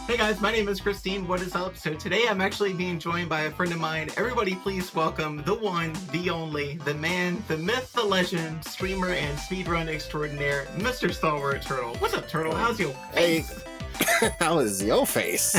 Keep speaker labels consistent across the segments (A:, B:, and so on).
A: Hey guys, my name is Christine. What is up? So today I'm actually being joined by a friend of mine. Everybody please welcome the one, the only, the man, the myth, the legend, streamer, and speedrun extraordinaire, Mr. stalwarTTurtle. What's up, Turtle? How's your face?
B: Hey, how is your face?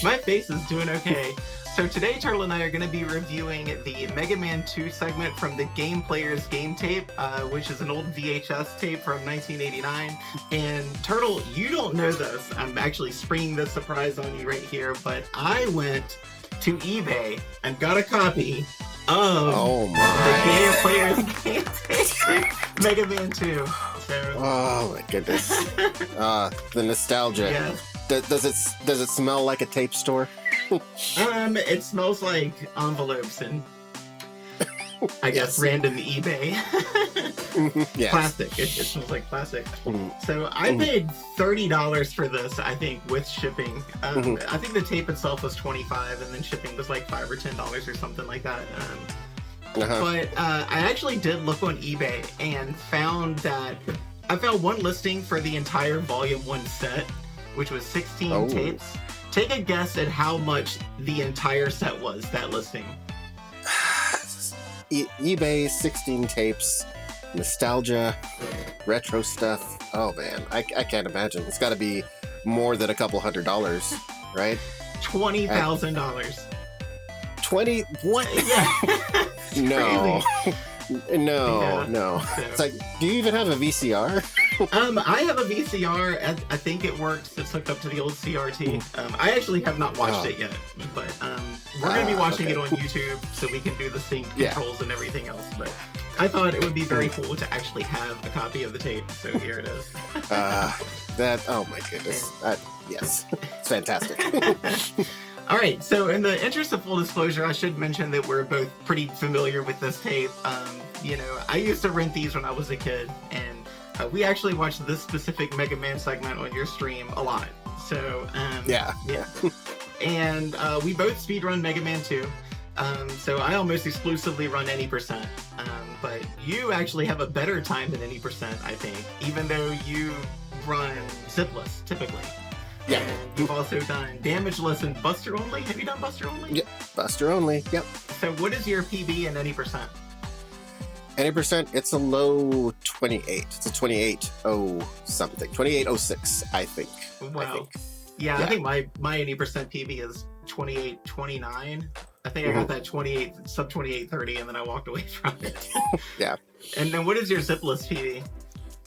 A: My face is doing okay. So today, Turtle and I are going to be reviewing the Mega Man 2 segment from the Game Player's Game Tape, which is an old VHS tape from 1989. And Turtle, you don't know this. I'm actually springing this surprise on you right here, but I went to eBay and got a copy of the Game Player's Game Tape, Mega Man 2. So,
B: oh my goodness. The nostalgia.
A: Yeah.
B: Does it smell like a tape store?
A: It smells like envelopes and I guess random eBay.
B: Yes.
A: Plastic. It smells like plastic. So I paid $30 for this, I think, with shipping. I think the tape itself was $25 and then shipping was like $5 or $10 or something like that. But I actually did look on eBay and found one listing for the entire Volume 1 set, which was 16 tapes. Take a guess at how much the entire set was, that listing.
B: eBay, 16 tapes, nostalgia, retro stuff. Oh man, I can't imagine. It's got to be more than a couple $100, right?
A: $20,000.
B: 20? What?
A: Yeah.
B: No. No,
A: Yeah.
B: no.
A: So.
B: It's like, do you even have a VCR?
A: I have a VCR. I think it works. It's hooked up to the old CRT. I actually have not watched it yet, but we're going to be watching it on YouTube so we can do the sync controls and everything else. But I thought it would be very cool to actually have a copy of the tape, so here it is.
B: Oh my goodness. Yes, it's fantastic.
A: All right, so in the interest of full disclosure, I should mention that we're both pretty familiar with this tape. I used to rent these when I was a kid, and we actually watched this specific Mega Man segment on your stream a lot. So, yeah. And we both speedrun Mega Man 2. So I almost exclusively run any percent. But you actually have a better time than any percent, I think, even though you run zipless, typically.
B: Yeah.
A: And you've also done damageless and buster only. Have you done buster only?
B: Yep, buster only. Yep.
A: So what is your PB in any percent?
B: Any percent, it's a low 28. It's a 28.0 something. 28.06, I think.
A: Wow. Yeah, I think my any percent PB is 28.29. I think I got that 28 sub 28.30, and then I walked away from it.
B: Yeah. And
A: then what is your zipless PB?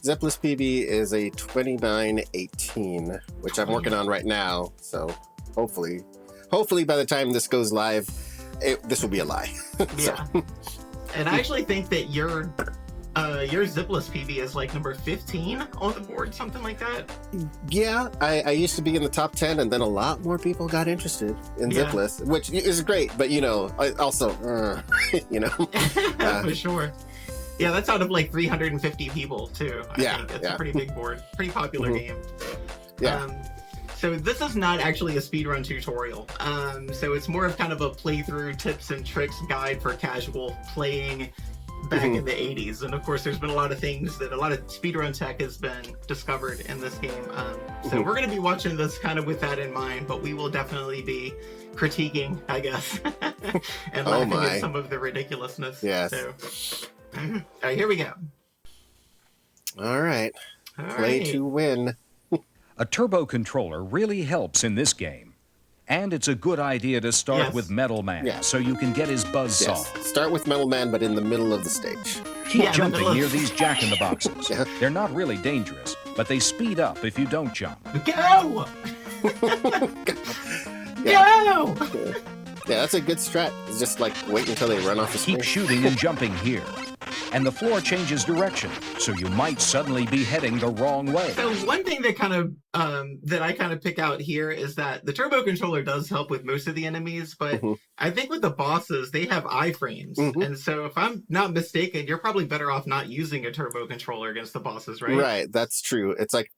B: Zipless PB is a 29.18, which I'm working on right now. So hopefully by the time this goes live, this will be a lie.
A: Yeah. And I actually think that your zipless PB is like number 15 on the board, something like that.
B: Yeah, I used to be in the top 10, and then a lot more people got interested in zipless, which is great. But also,
A: for sure. Yeah, that's out of like 350 people too. I think it's a pretty big board, pretty popular game.
B: Yeah.
A: So this is not actually a speedrun tutorial. So it's more of kind of a playthrough tips and tricks guide for casual playing back in the 80s. And of course, there's been a lot of speedrun tech has been discovered in this game. So we're going to be watching this kind of with that in mind, but we will definitely be critiquing, I guess, and laughing at some of the ridiculousness.
B: Yes.
A: So, all right, here we go.
B: All right. Play to win.
C: A turbo controller really helps in this game. And it's a good idea to start with Metal Man so you can get his buzzsaw.
B: Start with Metal Man, but in the middle of the stage.
C: Keep jumping near these jack-in-the-boxes. They're not really dangerous, but they speed up if you don't jump.
A: Go! Go!
B: Yeah, that's a good strat. It's just like wait until they run off the screen.
C: Keep shooting and jumping here. And the floor changes direction, so you might suddenly be heading the wrong way.
A: So one thing that I kind of pick out here is that the turbo controller does help with most of the enemies, but I think with the bosses, they have iframes. And so if I'm not mistaken, you're probably better off not using a turbo controller against the bosses, right?
B: Right, that's true. It's like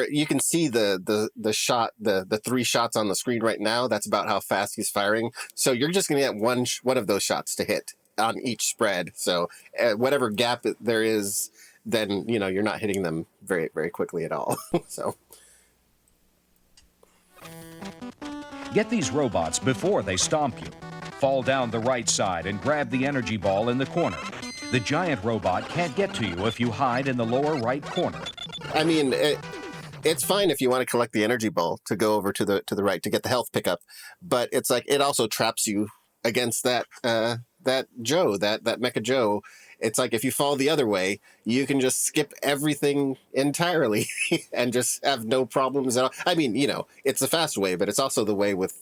B: you can see the shot, the 3 shots on the screen right now. That's about how fast he's firing. So you're just going to get one of those shots to hit on each spread. So whatever gap there is, then you're not hitting them very, very quickly at all. So
C: Get these robots before they stomp you. Fall down the right side and grab the energy ball in the corner. The giant robot can't get to you if you hide in the lower right corner.
B: I mean, it's fine if you want to collect the energy ball to go over to the right to get the health pickup, but it's like it also traps you against that Joe, that Mecha Joe. It's like if you fall the other way, you can just skip everything entirely and just have no problems at all. I mean, it's the fast way, but it's also the way with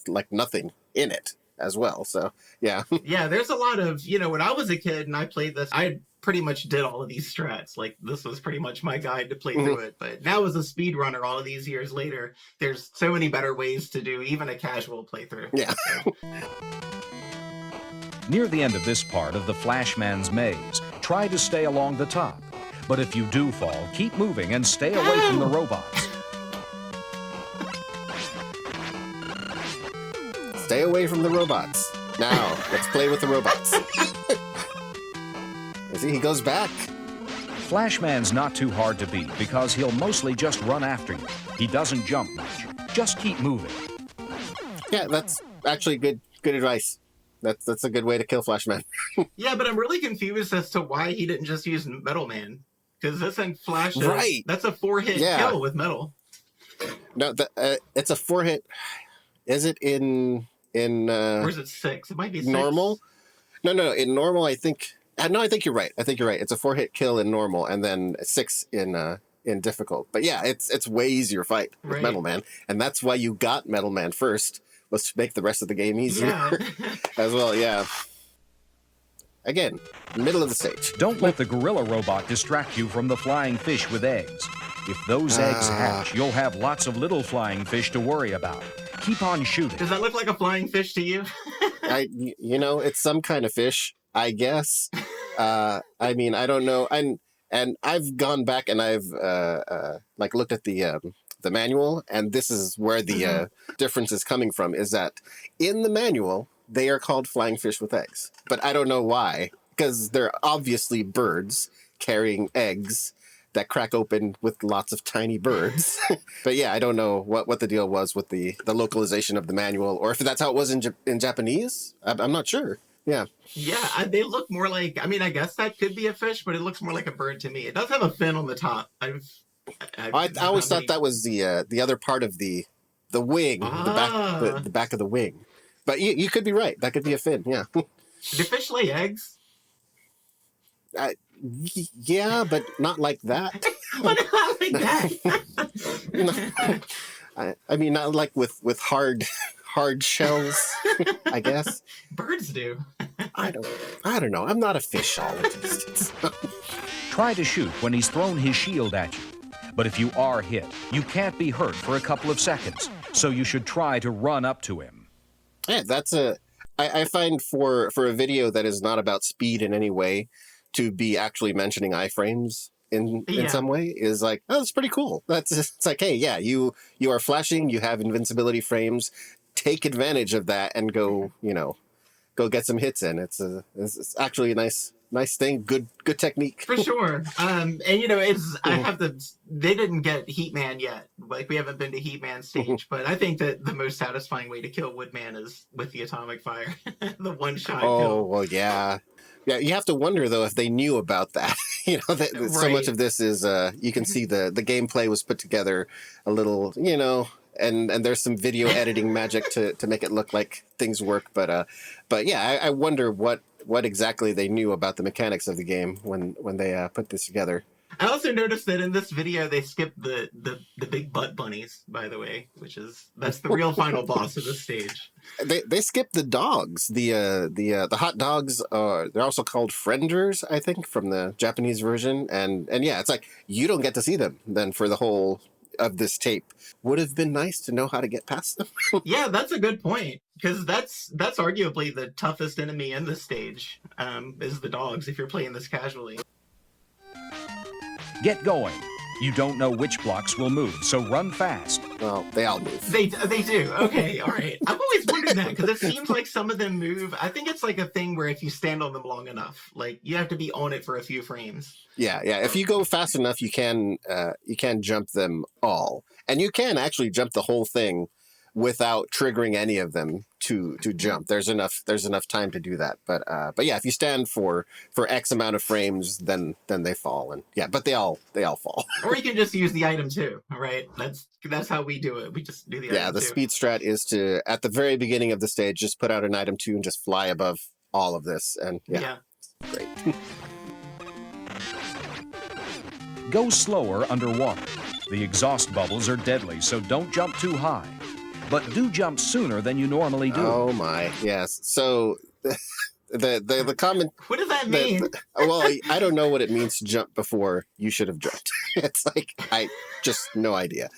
B: like nothing in it as well. So yeah.
A: Yeah, there's a lot of, when I was a kid and I played this, I pretty much did all of these strats. Like, this was pretty much my guide to play through it. But now as a speedrunner, all of these years later, there's so many better ways to do even a casual playthrough.
B: Yeah.
A: So.
C: Near the end of this part of the Flashman's maze, try to stay along the top. But if you do fall, keep moving and stay away from the robots.
B: Stay away from the robots. Now, let's play with the robots. See, he goes back.
C: Flashman's not too hard to beat because he'll mostly just run after you. He doesn't jump much. Just keep moving.
B: Yeah, that's actually good advice. That's a good way to kill Flashman.
A: Yeah, but I'm really confused as to why he didn't just use Metal Man. Because this ain't Flash.
B: Right.
A: That's a 4-hit kill with Metal.
B: No, it's a 4-hit. Is it in
A: or is it 6? It might be 6.
B: Normal? No. In normal, I think. No, I think you're right. It's a 4-hit kill in normal, and then 6 in difficult. But yeah, it's way easier fight with Metal Man, and that's why you got Metal Man first, was to make the rest of the game easier as well. Yeah. Again, middle of the stage.
C: Don't let the gorilla robot distract you from the flying fish with eggs. If those eggs hatch, you'll have lots of little flying fish to worry about. Keep on shooting.
A: Does that look like a flying fish to you?
B: It's some kind of fish, I guess. I mean, I don't know. And I've gone back and I've looked at the manual, and this is where the difference is coming from, is that in the manual, they are called flying fish with eggs. But I don't know why, because they're obviously birds carrying eggs that crack open with lots of tiny birds. But yeah, I don't know what the deal was with the localization of the manual, or if that's how it was in Japanese. I'm not sure. Yeah.
A: Yeah, they look more like, I guess that could be a fish, but it looks more like a bird to me. It does have a fin on the top. I
B: always thought that was the other part of the wing, the back of the wing. But you could be right. That could be a fin, yeah.
A: Do fish lay eggs?
B: Yeah, but not like that.
A: What not like that?
B: I mean, not like with hard shells, I guess.
A: Birds do.
B: I don't know. I'm not a fishologist.
C: Try to shoot when he's thrown his shield at you. But if you are hit, you can't be hurt for a couple of seconds, so you should try to run up to him.
B: Yeah, I find for a video that is not about speed in any way, to be actually mentioning iframes in some way is like, oh, that's pretty cool. It's like, hey, yeah, you are flashing, you have invincibility frames, take advantage of that and go get some hits in. It's actually a nice thing. Good technique.
A: For sure. They didn't get Heat Man yet. Like, we haven't been to Heat Man stage, but I think that the most satisfying way to kill Woodman is with the atomic fire. The one-shot kill.
B: Oh, well, yeah. Yeah, you have to wonder, though, if they knew about that. So much of this is, you can see the gameplay was put together a little, and there's some video editing magic to make it look like things work. But yeah, I wonder what exactly they knew about the mechanics of the game when they put this together.
A: I also noticed that in this video they skipped the big butt bunnies, by the way, that's the real final boss of this stage.
B: They skipped the dogs. The hot dogs they're also called frienders, I think, from the Japanese version. And yeah, it's like you don't get to see them then for the whole of this tape. Would have been nice to know how to get past them.
A: Yeah, that's a good point, because that's arguably the toughest enemy in this stage, is the dogs, if you're playing this casually.
C: Get going. You don't know which blocks will move, so run fast.
B: Well, they all move.
A: They do. Okay, all right. I've always wondered that, because it seems like some of them move. I think it's like a thing where if you stand on them long enough, like, you have to be on it for a few frames.
B: Yeah. If you go fast enough, you can jump them all, and you can actually jump the whole thing without triggering any of them to jump. There's enough time to do that. But yeah, if you stand for X amount of frames, then they fall. And yeah, but they all fall.
A: Or you can just use the item too, right? That's how we do it. We just do the item
B: The
A: too.
B: speed strat is to, at the very beginning of the stage, just put out an item 2 and just fly above all of this. And yeah. Great.
C: Go slower underwater. The exhaust bubbles are deadly, so don't jump too high. But do jump sooner than you normally do.
B: Oh my, yes. So the comment.
A: What does that mean?
B: Well, I don't know what it means to jump before you should have jumped. It's like, I just no idea.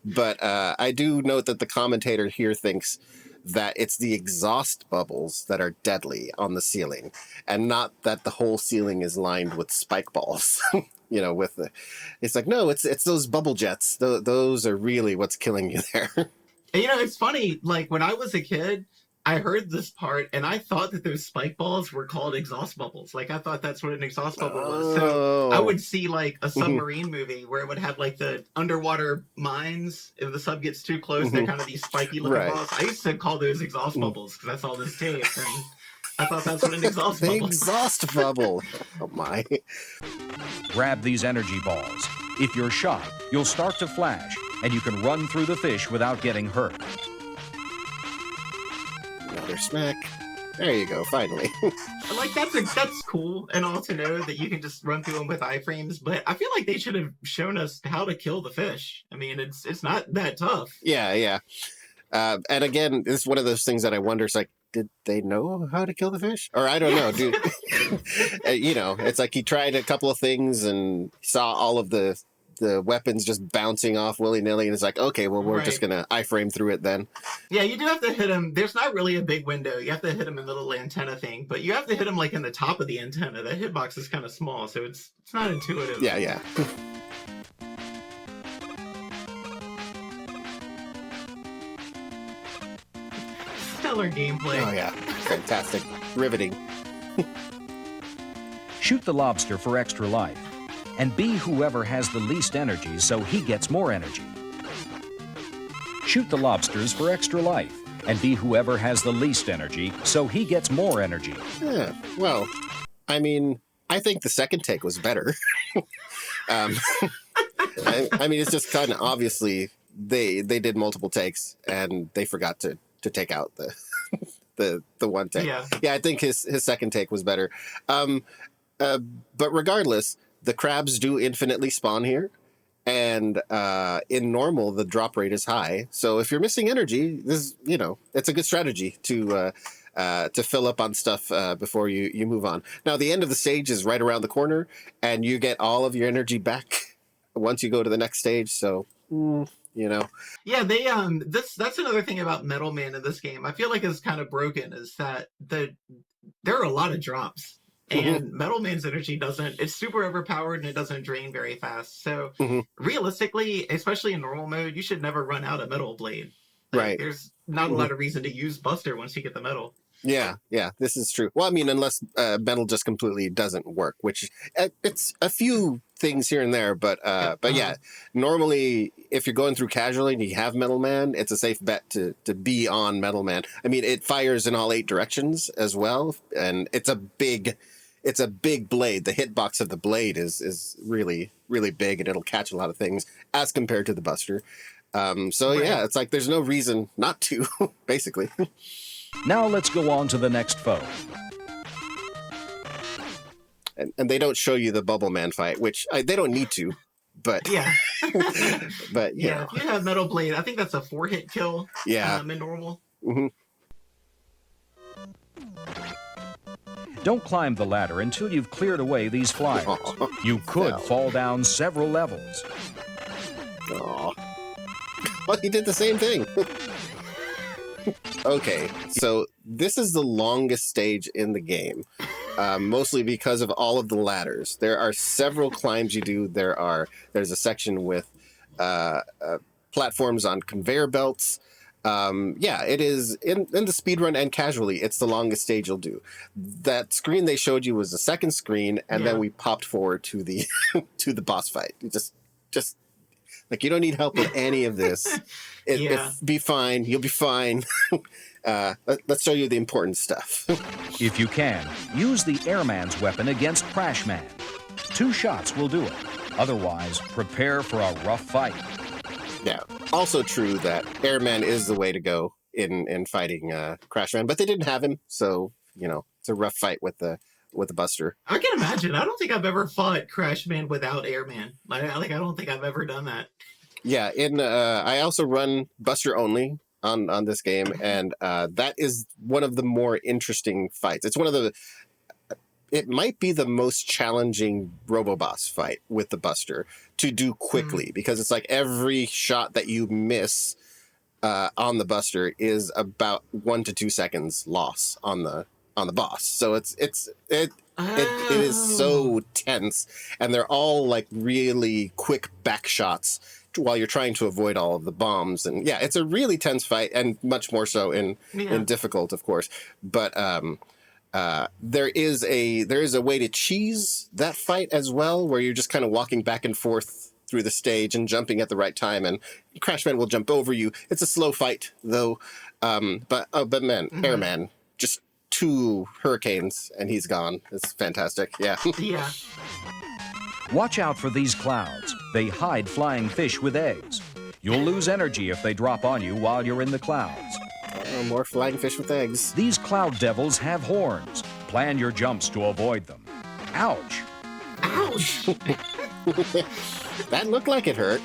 B: But I do note that the commentator here thinks that it's the exhaust bubbles that are deadly on the ceiling, and not that the whole ceiling is lined with spike balls. It's like, no, it's those bubble jets. Those are really what's killing you there.
A: And, it's funny, like when I was a kid, I heard this part and I thought that those spike balls were called exhaust bubbles. Like I thought that's what an exhaust bubble was. So I would see like a submarine movie where it would have like the underwater mines. If the sub gets too close, they're kind of these spiky looking balls. I used to call those exhaust bubbles because I saw this tape and I thought that's what an exhaust bubble was.
B: Exhaust bubble. Oh my.
C: Grab these energy balls. If you're shy, you'll start to flash, and you can run through the fish without getting hurt.
B: Another smack. There you go, finally.
A: Like that's cool and all to know that you can just run through them with iframes, but I feel like they should have shown us how to kill the fish. I mean, it's not that tough.
B: Yeah. And again, it's one of those things that I wonder, it's like, did they know how to kill the fish? Or I don't know, dude. It's like he tried a couple of things and saw all of the weapons just bouncing off willy-nilly, and it's like, okay, well, we're just gonna iframe through it then.
A: Yeah, you do have to hit him. There's not really a big window. You have to hit him in the little antenna thing, but you have to hit him like in the top of the antenna. That hitbox is kind of small, so it's not intuitive.
B: Yeah.
A: Stellar gameplay.
B: Oh yeah, fantastic, riveting.
C: Shoot the lobster for extra life, and be whoever has the least energy so he gets more energy. Shoot the lobsters for extra life, and be whoever has the least energy so he gets more energy.
B: Yeah, well, I mean, I think the second take was better. I mean, it's just kind of obviously they did multiple takes and they forgot to take out the one take. Yeah, I think his second take was better. But regardless, the crabs do infinitely spawn here, and in normal the drop rate is high. So if you're missing energy, this it's a good strategy to fill up on stuff before you move on. Now the end of the stage is right around the corner, and you get all of your energy back once you go to the next stage. So. Yeah,
A: they that's another thing about Metal Man in this game. I feel like it's kind of broken is that there are a lot of drops. And Metal Man's energy it's super overpowered and it doesn't drain very fast. So realistically, especially in normal mode, you should never run out of Metal Blade.
B: Right.
A: There's not a lot of reason to use Buster once you get the metal.
B: Yeah, this is true. Well, I mean, unless metal just completely doesn't work, which it's a few things here and there, but yeah, normally if you're going through casually and you have Metal Man, it's a safe bet to be on Metal Man. I mean, it fires in all 8 directions as well, and it's a big blade. The hitbox of the blade is really, really big, and it'll catch a lot of things as compared to the Buster. Yeah, it's like there's no reason not to, basically.
C: Now let's go on to the next foe.
B: And they don't show you the Bubble Man fight, which they don't need to, but
A: yeah.
B: But
A: yeah, if you have Metal Blade, I think that's a 4-hit kill.
B: Yeah,
A: in normal.
C: Don't climb the ladder until you've cleared away these flyers. You could fall down several levels.
B: Well, he did the same thing. Okay, so this is the longest stage in the game, mostly because of all of the ladders. There are several climbs you do. There's a section with platforms on conveyor belts. Yeah, it is in the speedrun and casually, it's the longest stage you'll do. That screen they showed you was the second screen, and then we popped forward to the to the boss fight. Just Like, you don't need help with any of this. Be fine. You'll be fine. Let's show you the important stuff.
C: If you can, use the Airman's weapon against Crashman. 2 shots will do it. Otherwise, prepare for a rough fight.
B: Yeah. Also true that Airman is the way to go in fighting Crashman, but they didn't have him, so it's a rough fight with the Buster.
A: I can imagine. I don't think I've ever fought Crashman without Airman. I don't think I've ever done that.
B: Yeah, I also run Buster only on this game, and that is one of the more interesting fights. It's it might be the most challenging Robo-Boss fight with the Buster to do quickly, because it's like every shot that you miss on the Buster is about 1 to 2 seconds loss on the boss. So it is so tense, and they're all like really quick back shots while you're trying to avoid all of the bombs. And yeah, it's a really tense fight, and much more so in difficult, of course. But there is a way to cheese that fight as well, where you're just kind of walking back and forth through the stage and jumping at the right time, and Crashman will jump over you. It's a slow fight though. But man, Airman, just 2 hurricanes and he's gone. It's fantastic. Yeah.
A: Yeah.
C: Watch out for these clouds. They hide flying fish with eggs. You'll lose energy if they drop on you while you're in the clouds.
B: More flying fish with eggs.
C: These cloud devils have horns. Plan your jumps to avoid them. Ouch!
A: Ouch!
B: That looked like it hurt.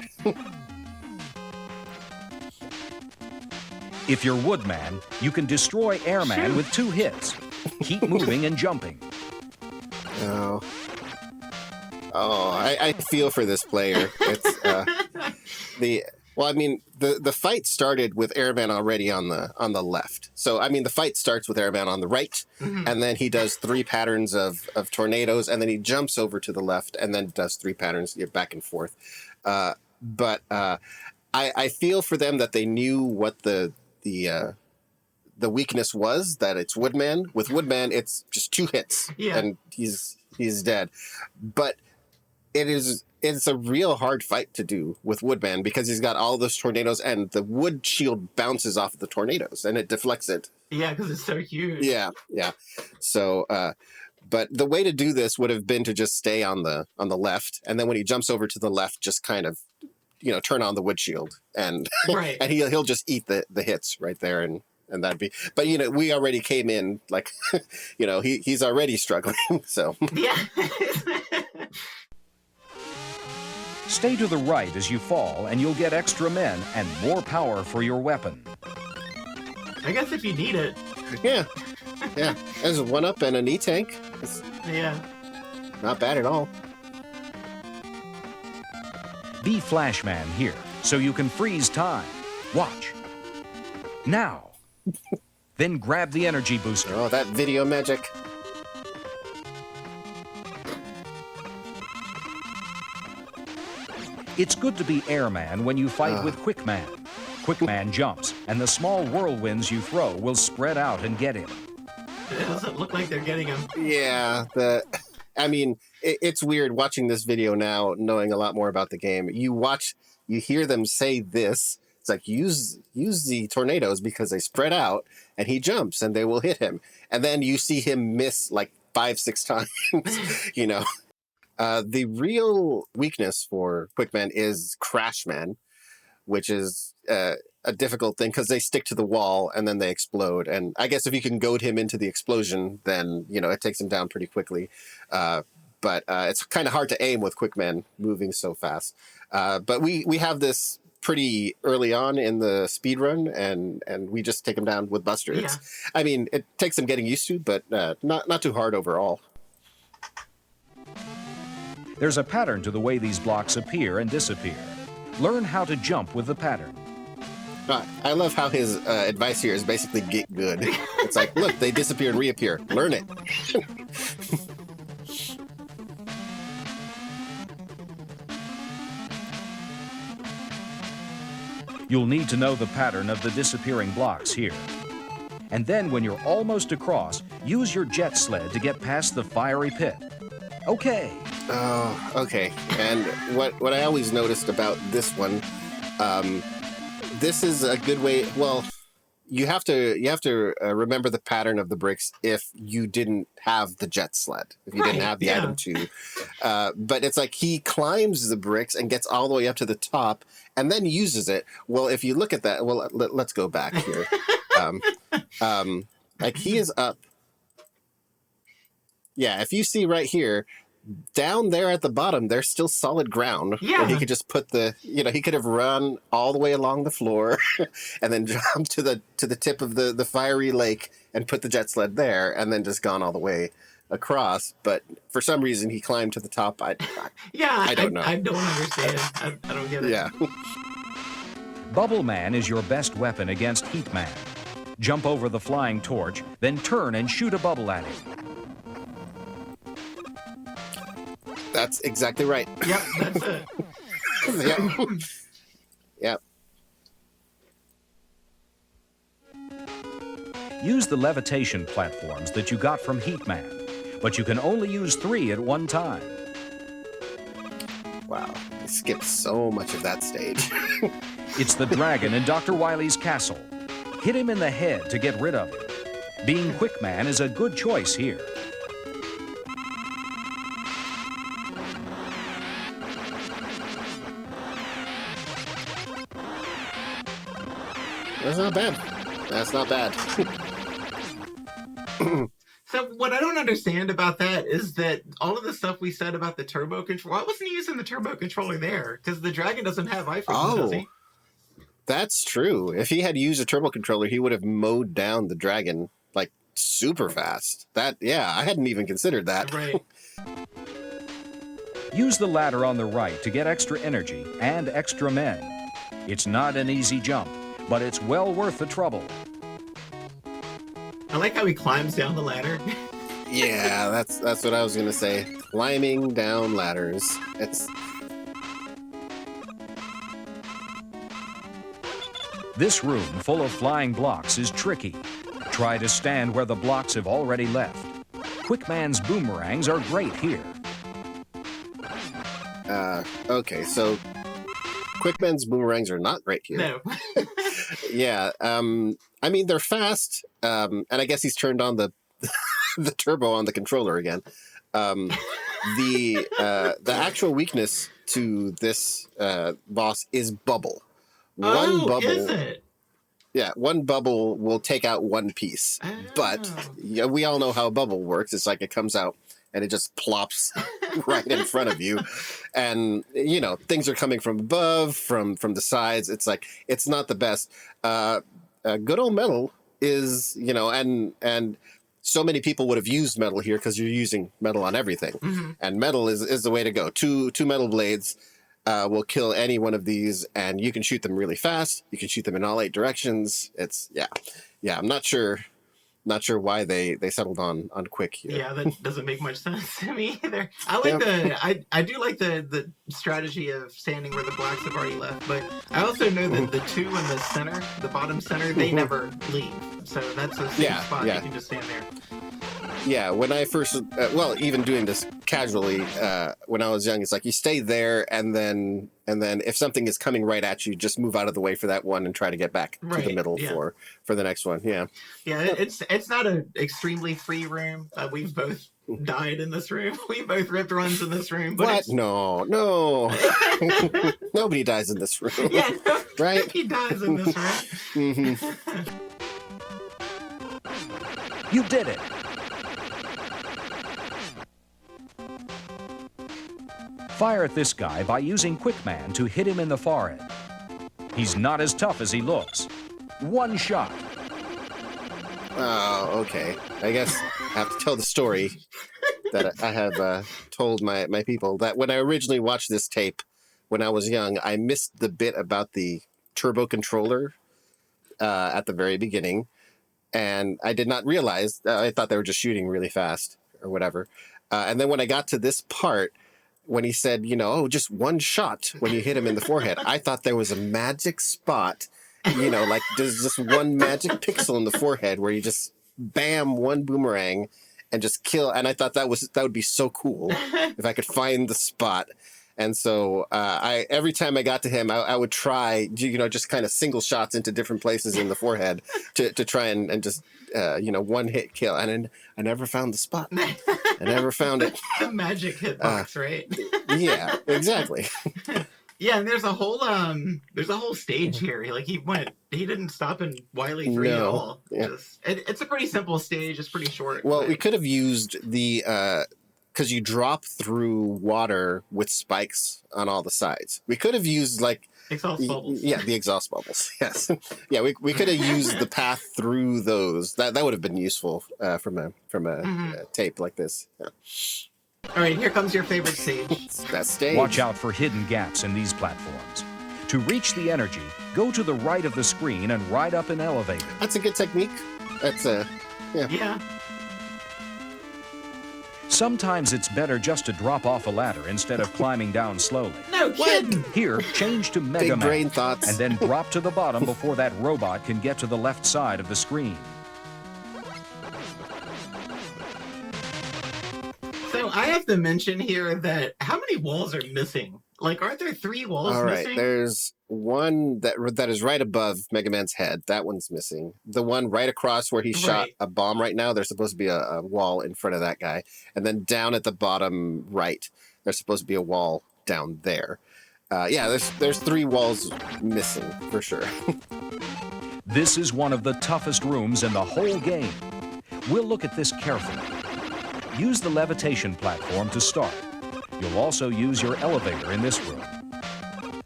C: If you're Woodman, you can destroy Airman with 2 hits. Keep moving and jumping.
B: I feel for this player. It's the fight started with Airman already on the left. So the fight starts with Airman on the right, and then he does 3 patterns of tornadoes, and then he jumps over to the left, and then does 3 patterns back and forth. But I feel for them that they knew what the weakness was, that it's Woodman. With Woodman, it's just 2 hits, and he's dead. But it's a real hard fight to do with Woodman, because he's got all those tornadoes, and the wood shield bounces off of the tornadoes and it deflects it.
A: Yeah, because it's so huge.
B: Yeah. So, but the way to do this would have been to just stay on the left, and then when he jumps over to the left, just kind of turn on the wood shield, and
A: right.
B: and he'll just eat the hits right there, and that'd be. But we already came in like he's already struggling. So
A: yeah.
C: Stay to the right as you fall, and you'll get extra men and more power for your weapon.
A: I guess if you need it.
B: Yeah. There's a 1-up and a knee tank.
A: Yeah.
B: Not bad at all.
C: Be Flashman here, so you can freeze time. Watch. Now. Then grab the energy booster.
B: Oh, that video magic.
C: It's good to be Airman when you fight with Quickman. Quickman jumps, and the small whirlwinds you throw will spread out and get him.
A: It doesn't look like they're getting him.
B: Yeah, it's weird watching this video now, knowing a lot more about the game. You hear them say this. It's like, use the tornadoes because they spread out, and he jumps, and they will hit him. And then you see him miss like 5-6 times, The real weakness for Quickman is Crashman, which is a difficult thing because they stick to the wall and then they explode. And I guess if you can goad him into the explosion, then it takes him down pretty quickly. But it's kind of hard to aim with Quickman moving so fast. But we have this pretty early on in the speed run, and we just take him down with Buster.
A: Yeah.
B: It takes some getting used to, but not too hard overall.
C: There's a pattern to the way these blocks appear and disappear. Learn how to jump with the pattern.
B: I love how his advice here is basically get good. It's like, look, they disappear and reappear. Learn it.
C: You'll need to know the pattern of the disappearing blocks here. And then when you're almost across, use your jet sled to get past the fiery pit. Okay,
B: Oh, okay. And what I always noticed about this one, this is a good way. Well, you have to remember the pattern of the bricks if you didn't have the jet sled, if you didn't
A: Right,
B: have the
A: yeah.
B: item to. But it's like he climbs the bricks and gets all the way up to the top and then uses it. Well, if you look at that, well, let's go back here. Um, like he is up. Yeah, if you see right here, down there at the bottom, there's still solid ground.
A: Yeah.
B: Where he could just put he could have run all the way along the floor and then jumped to the tip of the fiery lake and put the jet sled there and then just gone all the way across. But for some reason, he climbed to the top. I don't know.
A: I don't understand. I don't get it.
B: Yeah.
C: Bubble Man is your best weapon against Heat Man. Jump over the flying torch, then turn and shoot a bubble at him.
B: That's exactly right.
A: Yep, that's it.
B: Yep. Yep.
C: Use the levitation platforms that you got from Heat Man, but you can only use 3 at one time.
B: Wow. I skipped so much of that stage.
C: It's the dragon in Dr. Wily's castle. Hit him in the head to get rid of him. Being Quick Man is a good choice here.
B: That's not bad. That's not bad.
A: So what I don't understand about that is that all of the stuff we said about the turbo control, why wasn't he using the turbo controller there? Because the dragon doesn't have iframes, does he?
B: That's true. If he had used a turbo controller, he would have mowed down the dragon like super fast. I hadn't even considered that.
A: Right.
C: Use the ladder on the right to get extra energy and extra men. It's not an easy jump, but it's well worth the trouble.
A: I like how he climbs down the ladder.
B: Yeah, that's what I was gonna say. Climbing down ladders.
C: This room full of flying blocks is tricky. Try to stand where the blocks have already left. Quick Man's boomerangs are great here.
B: Okay, so Quickman's boomerangs are not great here.
A: No.
B: Yeah, I mean they're fast, and I guess he's turned on the the turbo on the controller again. The actual weakness to this boss is bubble.
A: Is it?
B: Yeah, one bubble will take out one piece, but we all know how bubble works. It's like it comes out and it just plops right in front of you, and things are coming from above, from the sides. It's like it's not the best. Good old metal is and so many people would have used metal here because you're using metal on everything, and metal is the way to go. Two metal blades will kill any one of these, and you can shoot them really fast. You can shoot them in all 8 directions. It's I'm not sure why they settled on quick here.
A: Yeah, that doesn't make much sense to me either. I do like the strategy of standing where the blacks have already left, but I also know that the 2 in the center, the bottom center, they never leave. So that's a safe spot. You can just stand there.
B: Yeah, when I first, even doing this casually, when I was young, it's like you stay there, and then if something is coming right at you, just move out of the way for that one and try to get back to the middle for the next one. Yeah.
A: Yeah, it's not an extremely free room. We've both died in this room. We both ripped runs in this room. But
B: what? No. Nobody dies in this room.
A: Yeah,
B: right?
A: He dies in this room.
C: You did it! Fire at this guy by using Quick Man to hit him in the forehead. He's not as tough as he looks. One shot.
B: Oh, okay. I guess I have to tell the story that I have told my people, that when I originally watched this tape when I was young, I missed the bit about the turbo controller at the very beginning, and I did not realize, I thought they were just shooting really fast or whatever. And then when I got to this part, when he said, just one shot when you hit him in the forehead, I thought there was a magic spot, like there's just one magic pixel in the forehead where you just bam, one boomerang, and just kill. And I thought that would be so cool if I could find the spot. And so every time I got to him, I would try, just kind of single shots into different places in the forehead to try and just, one hit kill. And I never found the spot. I never found it.
A: The magic hitbox, right?
B: Yeah, exactly.
A: Yeah, and there's a whole stage here. Like he didn't stop in Wily 3 at all.
B: Yeah.
A: It's a pretty simple stage. It's pretty short.
B: Well, we could have used the because you drop through water with spikes on all the sides. We could have used like
A: exhaust bubbles.
B: Yeah, the exhaust bubbles. Yes. Yeah, we could have used the path through those. That would have been useful from a tape like this. Yeah.
A: All right, here comes your favorite stage.
B: That stage.
C: Watch out for hidden gaps in these platforms. To reach the energy, go to the right of the screen and ride up an elevator.
B: That's a good technique. That's
A: Yeah.
C: Sometimes it's better just to drop off a ladder instead of climbing down slowly.
A: No kidding.
C: Here, change to Mega
B: Big
C: Man,
B: brain thoughts.
C: and then drop to the bottom before that robot can get to the left side of the screen.
A: So I have to mention here that how many walls are missing? Like, aren't there 3 walls
B: All right,
A: missing?
B: there's one that is right above Mega Man's head. That one's missing. The one right across where he shot a bomb right now, there's supposed to be a wall in front of that guy. And then down at the bottom right, there's supposed to be a wall down there. There's 3 walls missing for sure.
C: This is one of the toughest rooms in the whole game. We'll look at this carefully. Use the levitation platform to start. You'll also use your elevator in this room.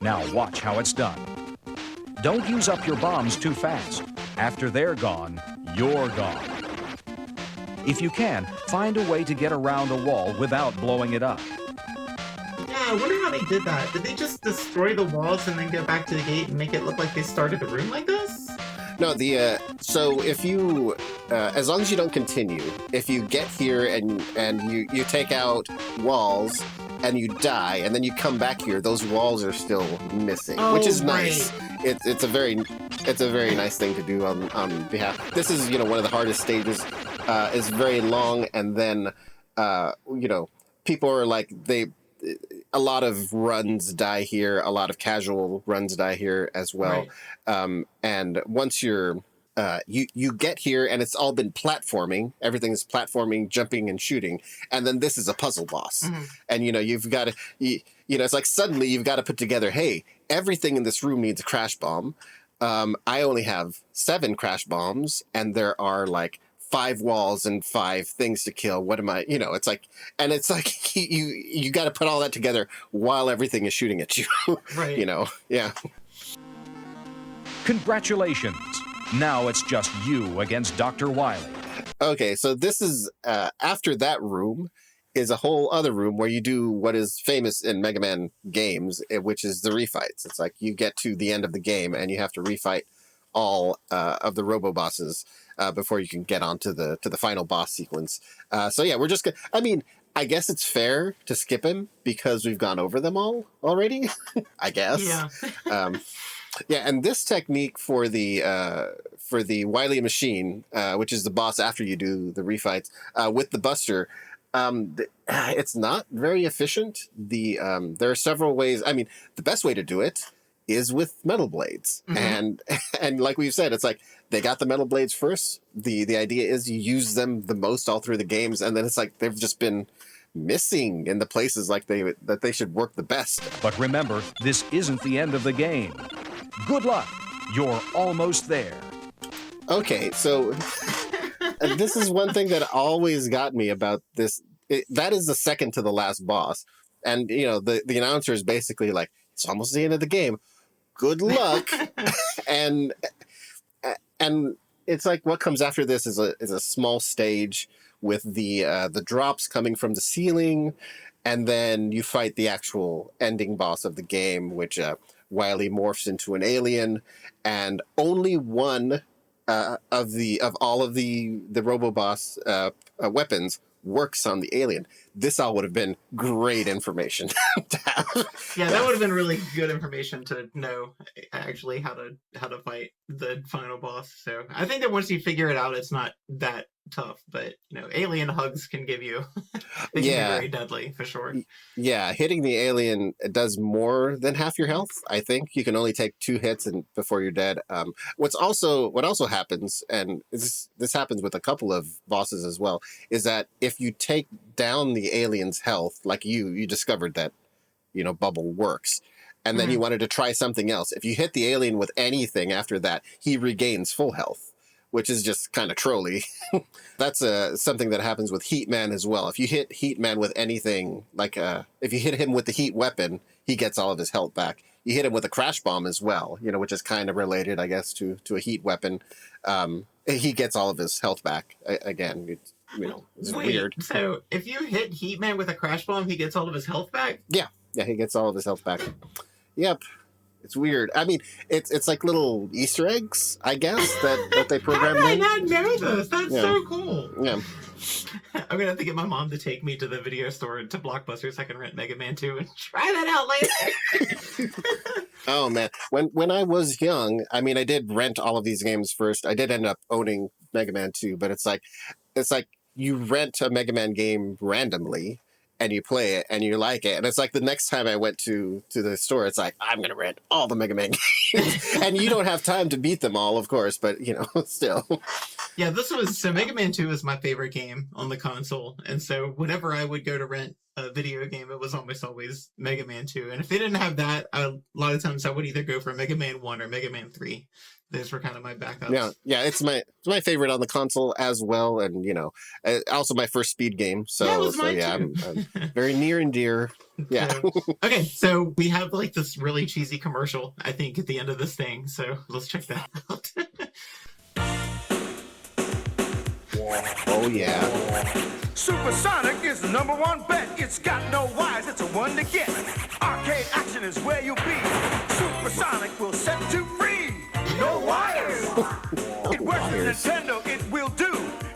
C: Now watch how it's done. Don't use up your bombs too fast. After they're gone, you're gone. If you can, find a way to get around a wall without blowing it up.
A: Yeah, I wonder how they did that. Did they just destroy the walls and then go back to the gate and make it look like they started the room like this?
B: No, so if you, as long as you don't continue, if you get here and you take out walls and you die and then you come back here, those walls are still missing, which is nice. Right. It's a very nice thing to do on behalf. This is one of the hardest stages. Is very long, and then people are like a lot of runs die here. A lot of casual runs die here as well. Right. And once you're you get here and it's all been platforming. Everything is platforming, jumping, and shooting. And then this is a puzzle boss. Mm-hmm. And you've got to it's like suddenly you've got to put together, hey, everything in this room needs a crash bomb. I only have 7 crash bombs, and there are like 5 walls and 5 things to kill. What am I, it's like, and it's like, you got to put all that together while everything is shooting at you.
A: Right.
B: Yeah.
C: Congratulations. Now it's just you against Dr. Wily.
B: Okay, so this is, after that room is a whole other room where you do what is famous in Mega Man games, which is the refights. It's like you get to the end of the game and you have to refight all of the robo bosses before you can get on to the final boss sequence. So yeah, we're just gonna, I guess it's fair to skip him because we've gone over them all already. I guess.
A: Yeah.
B: Yeah, and this technique for the Wily machine, which is the boss after you do the refights with the Buster, it's not very efficient. There are several ways. The best way to do it is with metal blades. Mm-hmm. And like we've said, it's like they got the metal blades first. The idea is you use them the most all through the games, and then it's like they've just been missing in the places like that they should work the best.
C: But remember, this isn't the end of the game. Good luck. You're almost there. Okay,
B: so this is one thing that always got me about this. That is the second to the last boss. And, the announcer is basically like, it's almost the end of the game. Good luck. and it's like what comes after this is a small stage with the drops coming from the ceiling. And then you fight the actual ending boss of the game, which Wily morphs into an alien. And only one of all of the Robo-Boss weapons works on the alien. This all would have been great information to have.
A: Yeah, that would have been really good information to know actually how to fight the final boss. So I think that once you figure it out, it's not that tough, but alien hugs can give you they can be
B: Yeah.
A: very deadly for sure.
B: Yeah, hitting the alien does more than half your health. I think you can only take 2 hits and before you're dead. What also happens, and this happens with a couple of bosses as well, is that if you take down the alien's health, like you discovered that bubble works, and then you wanted to try something else. If you hit the alien with anything after that, he regains full health, which is just kind of trolly. That's something that happens with Heat Man as well. If you hit Heat Man with anything, like if you hit him with the heat weapon, he gets all of his health back. You hit him with a crash bomb as well, which is kind of related, I guess, to a heat weapon. He gets all of his health back again. It's
A: Wait,
B: weird.
A: So if you hit Heat Man with a crash bomb, he gets all of his health back?
B: Yeah, he gets all of his health back. Yep. It's weird. I mean, it's like little Easter eggs, I guess, that they programmed in.
A: How did I not know this? That's so cool.
B: Yeah.
A: I'm going to have to get my mom to take me to the video store, to Blockbuster, so I can rent Mega Man 2 and try that out later.
B: Oh, man. When I was young, I mean, I did rent all of these games first. I did end up owning Mega Man 2, but it's like you rent a Mega Man game randomly, and you play it, and you like it. And it's like the next time I went to the store, it's like, I'm going to rent all the Mega Man games. And you don't have time to beat them all, of course, but, still.
A: Yeah, so Mega Man 2 is my favorite game on the console. And so whenever I would go to rent a video game, it was almost always Mega Man 2. And if they didn't have that, a lot of times I would either go for Mega Man 1 or Mega Man 3. Those were kind of my backups.
B: Yeah, it's my favorite on the console as well, and also my first speed game. So
A: yeah, it was mine
B: I'm
A: too.
B: very near and dear. Yeah.
A: Okay, so we have like this really cheesy commercial, I think, at the end of this thing. So let's check that out.
B: Oh yeah.
D: Supersonic is the #1 bet. It's got no wires, it's a one to get. Arcade action is where you'll be. Supersonic will set you free. No wires. It works with Nintendo, it will do.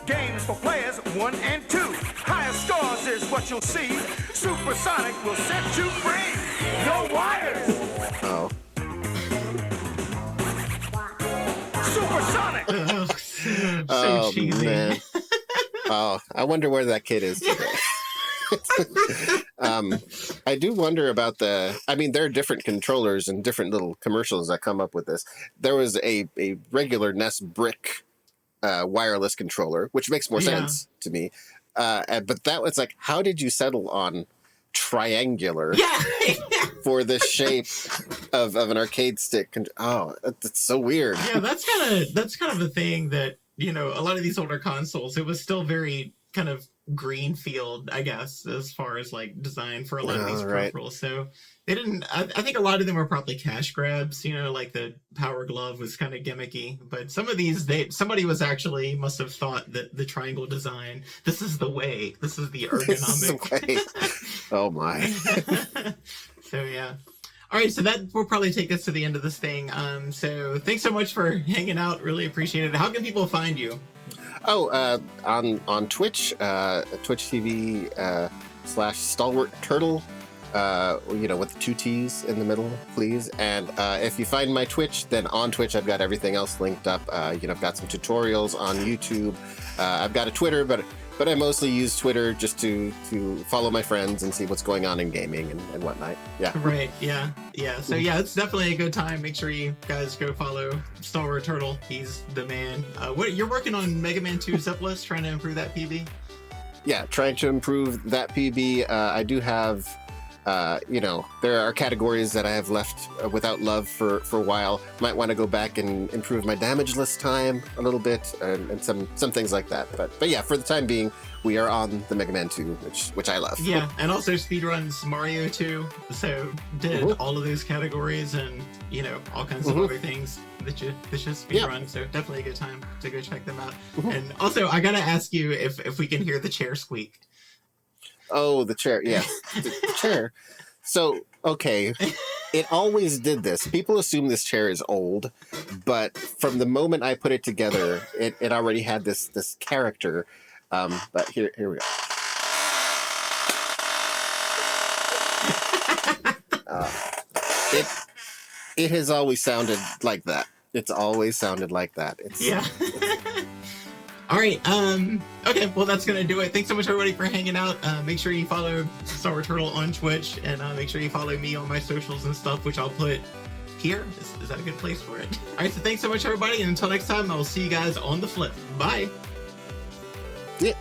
D: Games for players 1 and 2. Higher scores is what you'll see. Supersonic will set you free. No wires.
B: Oh.
D: Supersonic.
A: So cheesy.
B: Man. Oh, I wonder where that kid is today. I do wonder about there are different controllers and different little commercials that come up with this. There was a regular NES brick wireless controller, which makes more sense to me. But that was like, how did you settle on triangular for the shape of an arcade stick? Oh, that's so weird.
A: Yeah, that's kind of a thing that, a lot of these older consoles, it was still very kind of greenfield, I guess, as far as like design for a lot of these peripherals. So they didn't, I think a lot of them were probably cash grabs, like the Power Glove was kind of gimmicky, but some of these, somebody must have thought that the triangle design, this is the way, this is the ergonomic.
B: Oh my.
A: So yeah. All right, so that will probably take us to the end of this thing. So thanks so much for hanging out. Really appreciate it. How can people find you?
B: Oh, on Twitch, Twitch TV / stalwarTTurtle, with the 2 T's in the middle, please. And if you find my Twitch, then on Twitch I've got everything else linked up. I've got some tutorials on YouTube. I've got a Twitter, but I mostly use Twitter just to follow my friends and see what's going on in gaming and whatnot. Yeah.
A: Right. Yeah. So yeah, it's definitely a good time. Make sure you guys go follow stalwarTTurtle. He's the man. You're working on Mega Man 2 Zipless, trying to improve that PB?
B: Yeah, trying to improve that PB. I do have, there are categories that I have left without love for a while. Might want to go back and improve my damage list time a little bit and some things like that. But yeah, for the time being, we are on the Mega Man 2, which I love.
A: Yeah, and also speedruns Mario 2. So did all of those categories and, all kinds of other things that you speedrun. Yeah. So definitely a good time to go check them out. And also, I got to ask you if we can hear the chair squeak.
B: Oh, the chair. Yeah, the chair. So, okay, it always did this. People assume this chair is old, but from the moment I put it together, it already had this character. But here we go. It has always sounded like that. It's always sounded like that.
A: Yeah. All right. Okay. Well, that's gonna do it. Thanks so much, everybody, for hanging out. Make sure you follow stalwarTTurtle on Twitch, and make sure you follow me on my socials and stuff, which I'll put here. Is that a good place for it? All right. So thanks so much, everybody, and until next time, I will see you guys on the flip. Bye.
B: Yeah.